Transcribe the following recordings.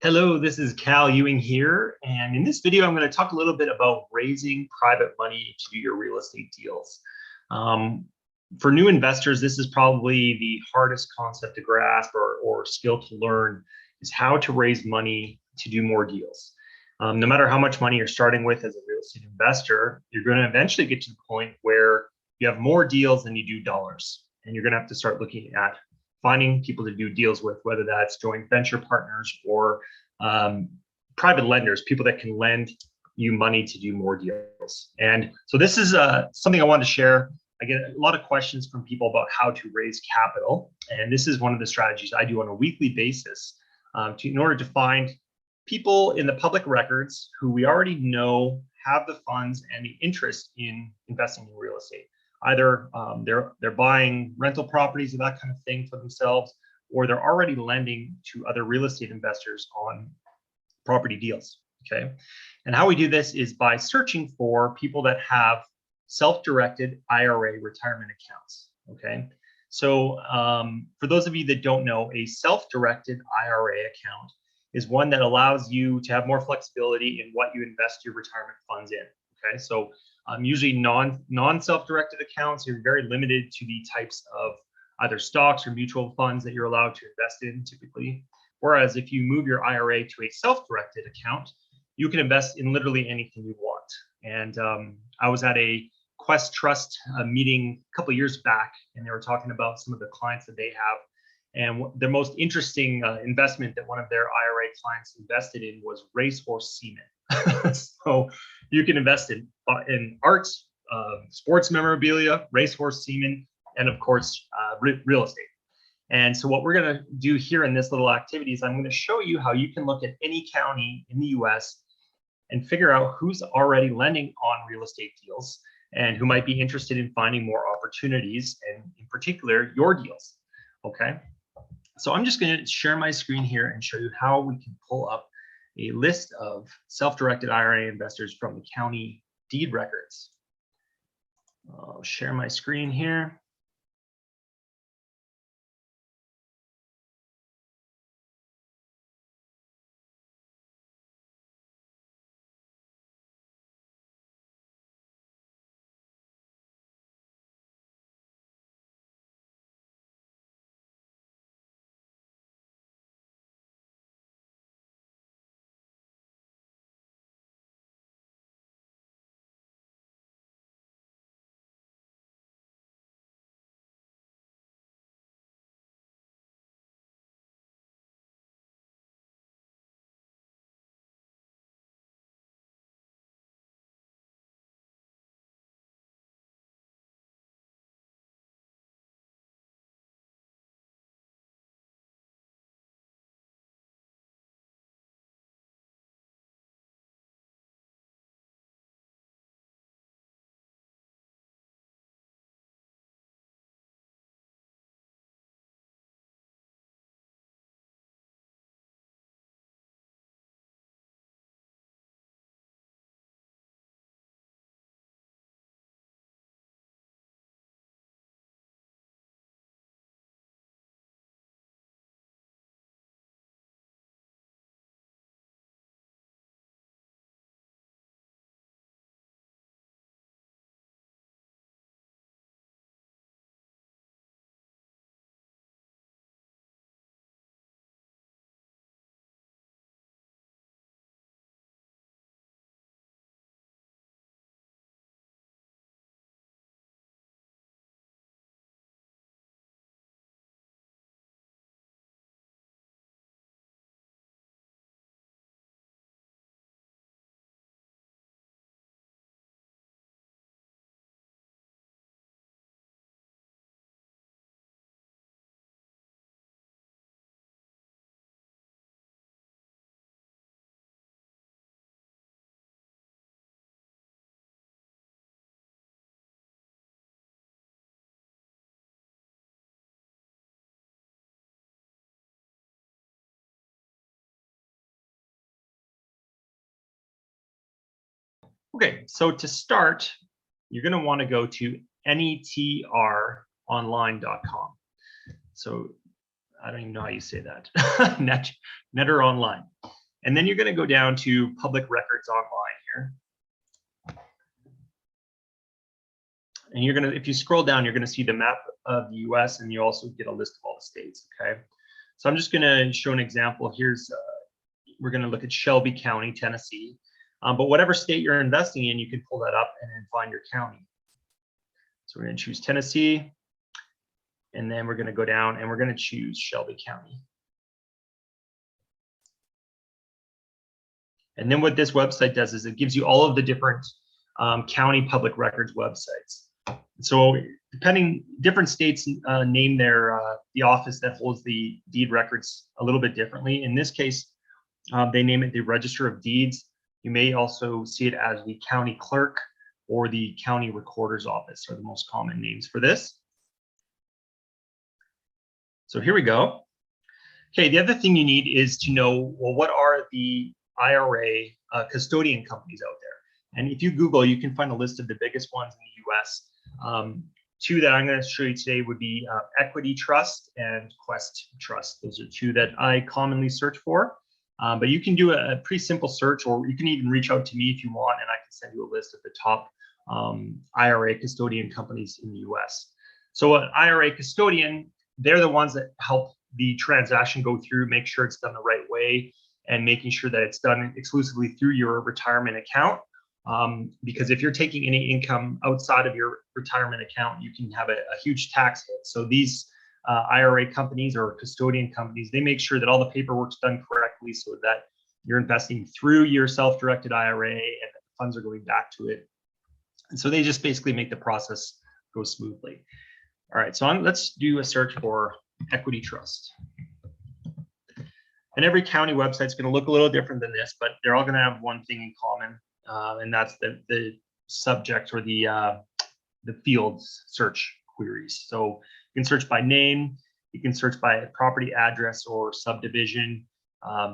Hello, this is Cal Ewing here, and in this video I'm going to talk a little bit about raising private money to do your real estate deals. For new investors, this is probably the hardest concept to grasp or skill to learn, is how to raise money to do more deals. No matter how much money you're starting with as a real estate investor, you're going to eventually get to the point where you have more deals than you do dollars, and you're going to have to start looking at finding people to do deals with, whether that's joint venture partners or private lenders, people that can lend you money to do more deals. And so this is something I wanted to share. I get a lot of questions from people about how to raise capital. And this is one of the strategies I do on a weekly basis in order to find people in the public records who we already know have the funds and the interest in investing in real estate. Either they're buying rental properties or that kind of thing for themselves, or they're already lending to other real estate investors on property deals. Okay. And how we do this is by searching for people that have self-directed IRA retirement accounts. Okay. So for those of you that don't know, a self-directed IRA account is one that allows you to have more flexibility in what you invest your retirement funds in. Okay. So usually non-self-directed accounts, you're very limited to the types of either stocks or mutual funds that you're allowed to invest in typically. Whereas if you move your IRA to a self-directed account, you can invest in literally anything you want. And I was at a Quest Trust meeting a couple of years back, and they were talking about some of the clients that they have. And their most interesting investment that one of their IRA clients invested in was racehorse semen. So you can invest in art, sports memorabilia, racehorse semen, and of course, real estate. And so what we're going to do here in this little activity is I'm going to show you how you can look at any county in the US and figure out who's already lending on real estate deals and who might be interested in finding more opportunities, and in particular, your deals. Okay. So I'm just going to share my screen here and show you how we can pull up a list of self-directed IRA investors from the county deed records. I'll share my screen here. Okay, so to start, you're going to want to go to netronline.com. So I don't even know how you say that. Netter Online. And then you're going to go down to Public Records Online here. And you're going to, if you scroll down, you're going to see the map of the US, and you also get a list of all the states, okay? So I'm just going to show an example. Here's, we're going to look at Shelby County, Tennessee. But whatever state you're investing in, you can pull that up and then find your county. So we're going to choose Tennessee, and then we're going to go down and we're going to choose Shelby County. And then what this website does is it gives you all of the different county public records websites. So depending, different states name their the office that holds the deed records a little bit differently. In this case, they name it the Register of Deeds. You may also see it as the county clerk or the county recorder's office are the most common names for this. So here we go. Okay, the other thing you need is to know, well, what are the IRA custodian companies out there? And if you Google, you can find a list of the biggest ones in the US. Two that I'm going to show you today would be Equity Trust and Quest Trust. Those are two that I commonly search for. But you can do a pretty simple search, or you can even reach out to me if you want, and I can send you a list of the top IRA custodian companies in the US. So an IRA custodian, they're the ones that help the transaction go through, make sure it's done the right way, and making sure that it's done exclusively through your retirement account. Because if you're taking any income outside of your retirement account, you can have a huge tax hit. So these IRA companies or custodian companies, they make sure that all the paperwork's done correctly so that you're investing through your self-directed IRA and the funds are going back to it. And so they just basically make the process go smoothly. All right, so let's do a search for Equity Trust. And every county website is going to look a little different than this, but they're all going to have one thing in common. And that's the subject or the fields search queries. So you can search by name, you can search by property address or subdivision.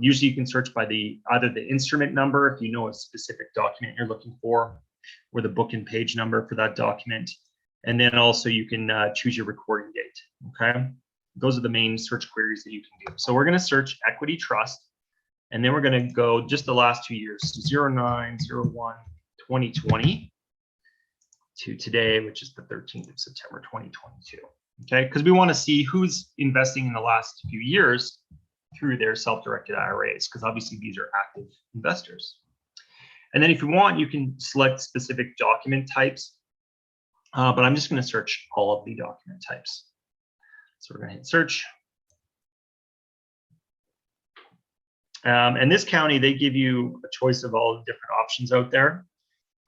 Usually you can search by either the instrument number, if you know a specific document you're looking for, or the book and page number for that document. And then also you can choose your recording date, okay? Those are the main search queries that you can do. So we're going to search Equity Trust. And then we're going to go just the last 2 years, 09/01/2020 to today, which is the 13th of September 2022. Okay, because we want to see who's investing in the last few years through their self-directed IRAs, because obviously these are active investors. And then if you want, you can select specific document types, but I'm just going to search all of the document types. So we're going to hit search. And this county, they give you a choice of all the different options out there.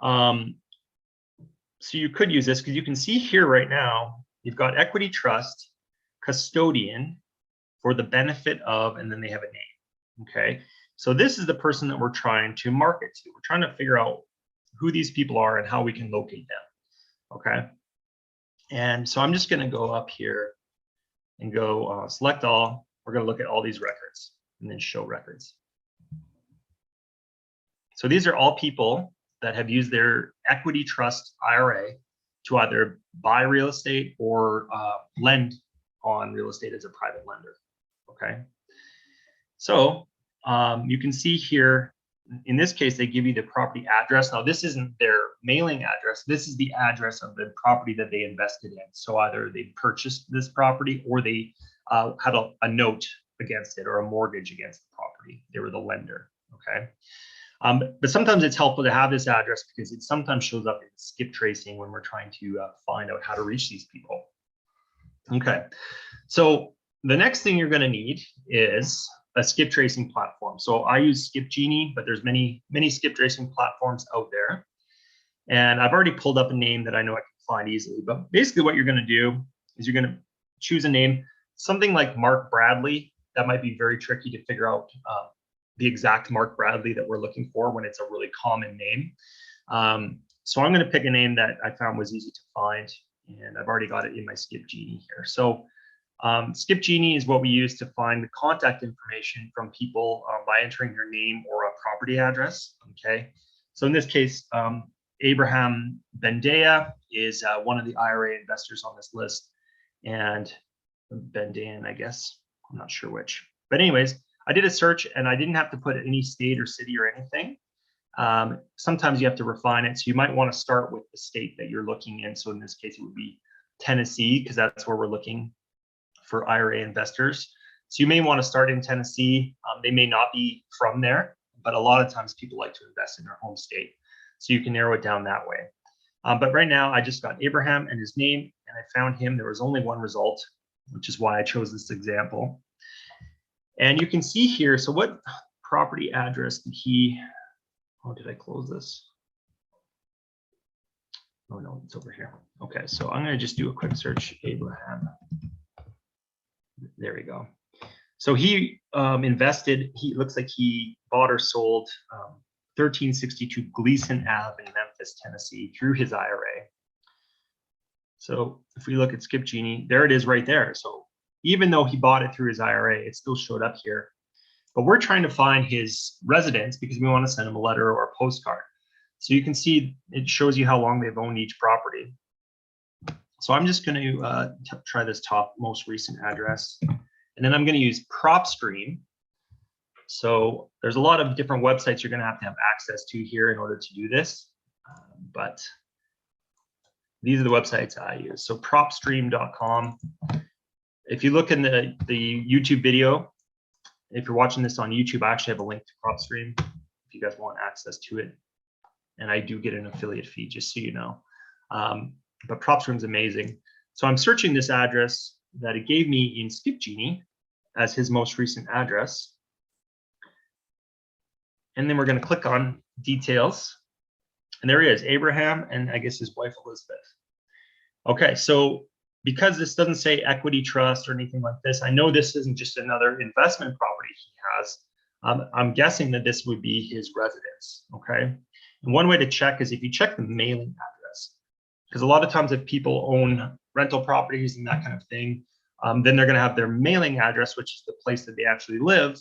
So you could use this because you can see here right now, you've got Equity Trust, Custodian for the benefit of, and then they have a name, okay? So this is the person that we're trying to market to. We're trying to figure out who these people are and how we can locate them, okay? And so I'm just gonna go up here and go select all. We're gonna look at all these records and then show records. So these are all people that have used their Equity Trust IRA to either buy real estate or lend on real estate as a private lender, okay? So you can see here, in this case, they give you the property address. Now this isn't their mailing address, this is the address of the property that they invested in. So either they purchased this property or they had a note against it or a mortgage against the property. They were the lender, okay? But sometimes it's helpful to have this address because it sometimes shows up in skip tracing when we're trying to find out how to reach these people. Okay, so the next thing you're going to need is a skip tracing platform. So I use Skip Genie, but there's many skip tracing platforms out there. And I've already pulled up a name that I know I can find easily. But basically what you're going to do is you're going to choose a name, something like Mark Bradley. That might be very tricky to figure out the exact Mark Bradley that we're looking for when it's a really common name. So I'm going to pick a name that I found was easy to find, and I've already got it in my Skip Genie here. So Skip Genie is what we use to find the contact information from people by entering their name or a property address. Okay, so in this case, Abraham Bendea is one of the IRA investors on this list, and Bendean, I guess. I'm not sure which. But anyways, I did a search and I didn't have to put any state or city or anything. Sometimes you have to refine it. So you might want to start with the state that you're looking in. So in this case, it would be Tennessee, because that's where we're looking for IRA investors. So you may want to start in Tennessee. They may not be from there, but a lot of times people like to invest in their home state. So you can narrow it down that way. But right now I just got Abraham and his name, and I found him. There was only one result, which is why I chose this example. And you can see here, so what property address did he, oh, did I close this? Oh no, it's over here. Okay, so I'm gonna just do a quick search, Abraham. There we go. So he invested, he looks like he bought or sold 1362 Gleason Ave in Memphis, Tennessee through his IRA. So if we look at Skip Genie, there it is right there. So even though he bought it through his IRA, it still showed up here. But we're trying to find his residence because we want to send him a letter or a postcard. So you can see it shows you how long they've owned each property. So I'm just going to try this top most recent address. And then I'm going to use PropStream. So there's a lot of different websites you're going to have access to here in order to do this. But these are the websites I use. So propstream.com. If you look in the YouTube video, if you're watching this on YouTube, I actually have a link to PropStream if you guys want access to it. And I do get an affiliate fee, just so you know. But PropStream is amazing. So I'm searching this address that it gave me in Skip Genie as his most recent address. And then we're going to click on details. And there he is, Abraham, and I guess his wife, Elizabeth. Okay, so because this doesn't say equity trust or anything like this, I know this isn't just another investment property he has. I'm guessing that this would be his residence, okay? And one way to check is if you check the mailing address, because a lot of times if people own rental properties and that kind of thing, then they're going to have their mailing address, which is the place that they actually live,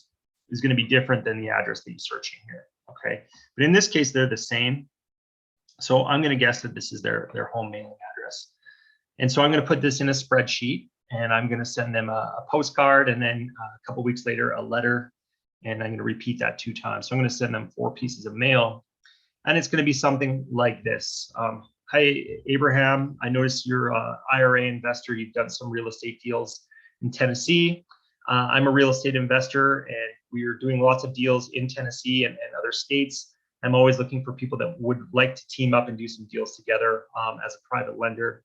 is going to be different than the address that you're searching here, okay? But in this case, they're the same. So I'm going to guess that this is their home mailing address. And so I'm going to put this in a spreadsheet, and I'm going to send them a postcard, and then a couple weeks later, a letter, and I'm going to repeat that 2 times. So I'm going to send them 4 pieces of mail, and it's going to be something like this. Hi, Abraham. I noticed you're an IRA investor. You've done some real estate deals in Tennessee. I'm a real estate investor, and we're doing lots of deals in Tennessee and other states. I'm always looking for people that would like to team up and do some deals together as a private lender.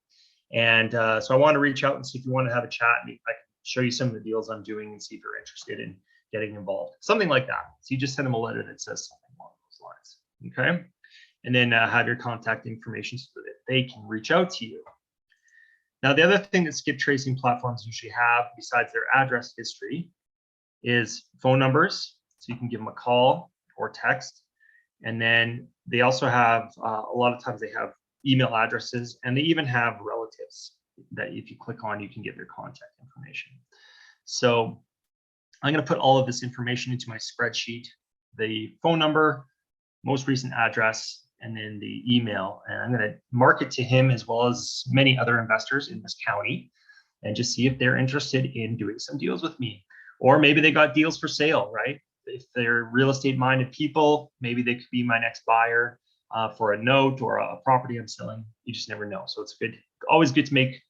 And so I want to reach out and see if you want to have a chat, and I can show you some of the deals I'm doing and see if you're interested in getting involved. Something like that. So you just send them a letter that says something along those lines. Okay. And then have your contact information so that they can reach out to you. Now, the other thing that skip tracing platforms usually have, besides their address history, is phone numbers. So you can give them a call or text. And then they also have, a lot of times they have email addresses, and they even have relatives that if you click on, you can get their contact information. So I'm going to put all of this information into my spreadsheet, the phone number, most recent address, and then the email. And I'm going to mark it to him as well as many other investors in this county, and just see if they're interested in doing some deals with me. Or maybe they got deals for sale, right? If they're real estate minded people, maybe they could be my next buyer for a note or a property I'm selling. You just never know. So it's good, always good to make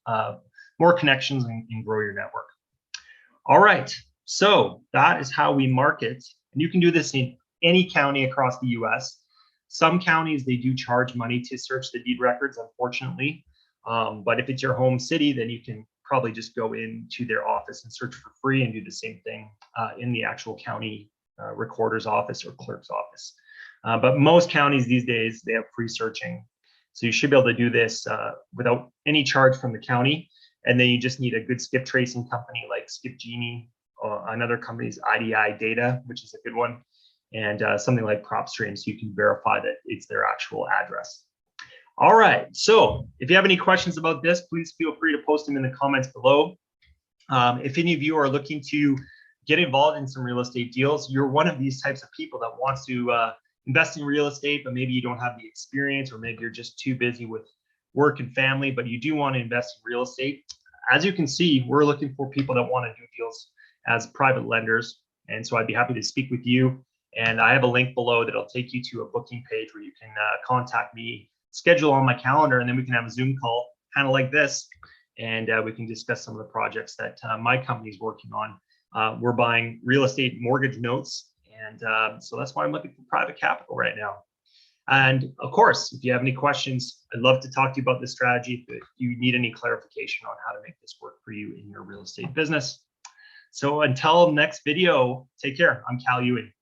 more connections and grow your network. All right, so that is how we market. And you can do this in any county across the US. Some counties, they do charge money to search the deed records, unfortunately. But if it's your home city, then you can probably just go into their office and search for free and do the same thing in the actual county recorder's office or clerk's office. But most counties these days, they have free searching. So you should be able to do this without any charge from the county. And then you just need a good skip tracing company like Skip Genie, another company's IDI Data, which is a good one, and something like PropStream, so you can verify that it's their actual address. All right, so if you have any questions about this, please feel free to post them in the comments below. If any of you are looking to get involved in some real estate deals, you're one of these types of people that wants to invest in real estate, but maybe you don't have the experience, or maybe you're just too busy with work and family, but you do want to invest in real estate. As you can see, we're looking for people that want to do deals as private lenders. And so I'd be happy to speak with you. And I have a link below that'll take you to a booking page where you can contact me, schedule on my calendar, and then we can have a Zoom call kind of like this. And we can discuss some of the projects that my company is working on. We're buying real estate mortgage notes. And so that's why I'm looking for private capital right now. And of course, if you have any questions, I'd love to talk to you about this strategy. If you need any clarification on how to make this work for you in your real estate business. So until next video, take care. I'm Cal Ewing.